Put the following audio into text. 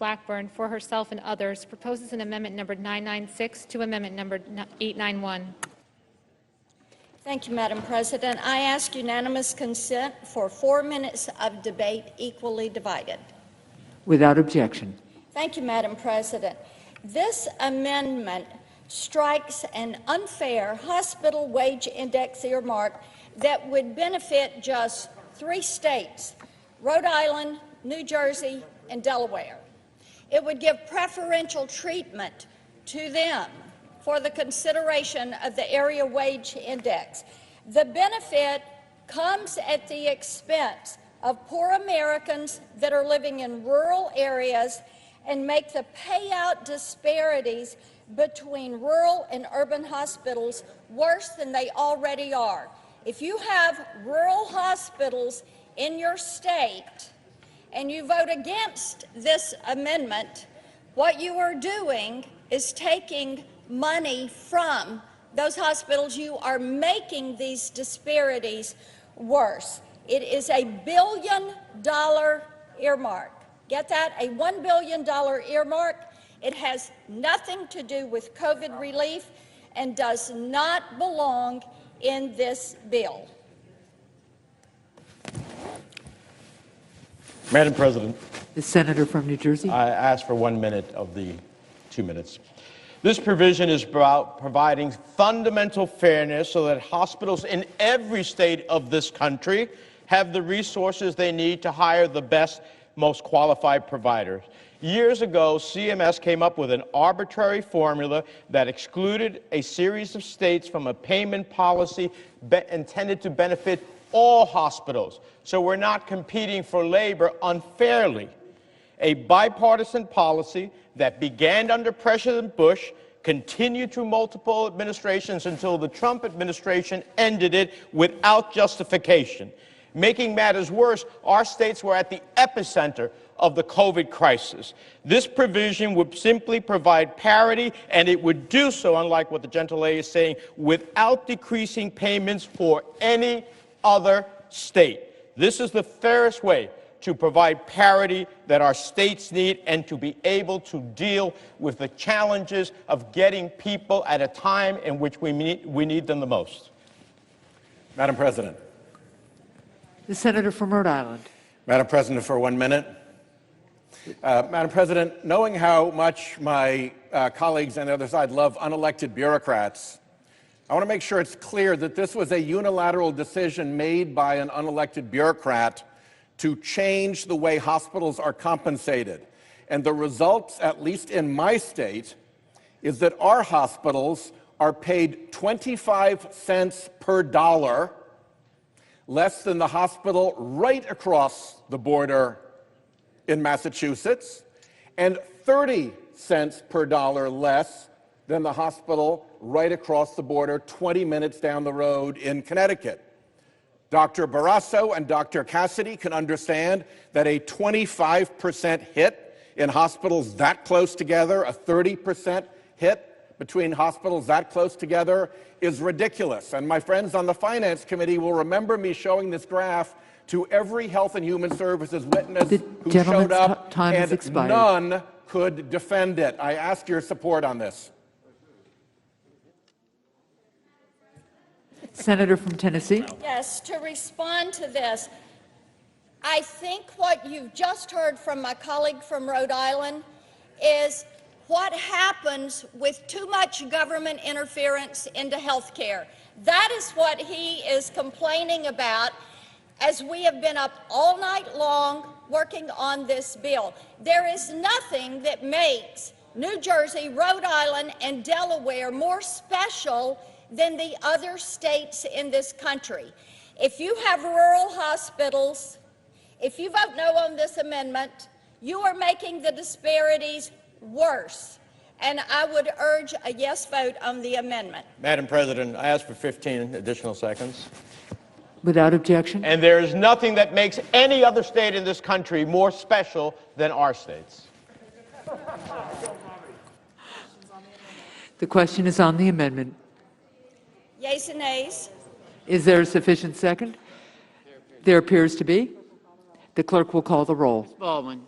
Blackburn, for herself and others, proposes an amendment number 996 to amendment number 891. Thank you, Madam President. I ask unanimous consent for 4 minutes of debate equally divided. Without objection. Thank you, Madam President. This amendment strikes an unfair hospital wage index earmark that would benefit just 3 states, Rhode Island, New Jersey, and Delaware. It would give preferential treatment to them for the consideration of the area wage index. The benefit comes at the expense of poor Americans that are living in rural areas and make the payout disparities between rural and urban hospitals worse than they already are. If you have rural hospitals in your state and you vote against this amendment, what you are doing is taking money from those hospitals. You are making these disparities worse. It is a $1 billion earmark. Get that? A $1 billion earmark. It has nothing to do with COVID relief and does not belong in this bill. Madam President, The senator from New Jersey. I ask for 1 minute of the 2 minutes. This provision is about providing fundamental fairness so that hospitals in every state of this country have the resources they need to hire the best, most qualified providers. Years ago, CMS came up with an arbitrary formula that excluded a series of states from a payment policy intended to benefit all hospitals. So we're not competing for labor unfairly. A bipartisan policy that began under President Bush, continued through multiple administrations until the Trump administration ended it without justification. Making matters worse, our states were at the epicenter of the COVID crisis. This provision would simply provide parity, and it would do so, unlike what the gentle lady is saying, without decreasing payments for any other state. This is the fairest way to provide parity that our states need and to be able to deal with the challenges of getting people at a time in which we need them the most. Madam President. The senator from Rhode Island. Madam President, for 1 minute. Madam President, knowing how much my colleagues on the other side love unelected bureaucrats, I want to make sure it's clear that this was a unilateral decision made by an unelected bureaucrat to change the way hospitals are compensated. And the results, at least in my state, is that our hospitals are paid 25 cents per dollar less than the hospital right across the border in Massachusetts, and 30 cents per dollar less than the hospital right across the border 20 minutes down the road in Connecticut. Dr. Barrasso and Dr. Cassidy can understand that a 25% hit in hospitals that close together, a 30% hit between hospitals that close together, is ridiculous. And my friends on the Finance Committee will remember me showing this graph to every Health and Human Services witness who showed up, and none could defend it. I ask your support on this. Senator from Tennessee. Yes, to respond to this, I think what you've just heard from my colleague from Rhode Island is what happens with too much government interference into health care. That is what he is complaining about, as we have been up all night long working on this bill. There is nothing that makes New Jersey, Rhode Island, and Delaware more special than the other states in this country. If you have rural hospitals, if you vote no on this amendment, you are making the disparities worse. And I would urge a yes vote on the amendment. Madam President, I ask for 15 additional seconds. Without objection. And there is nothing that makes any other state in this country more special than our states. The question is on the amendment. Yeas and nays. Is there a sufficient second? There appears to be. The clerk will call the roll. Baldwin.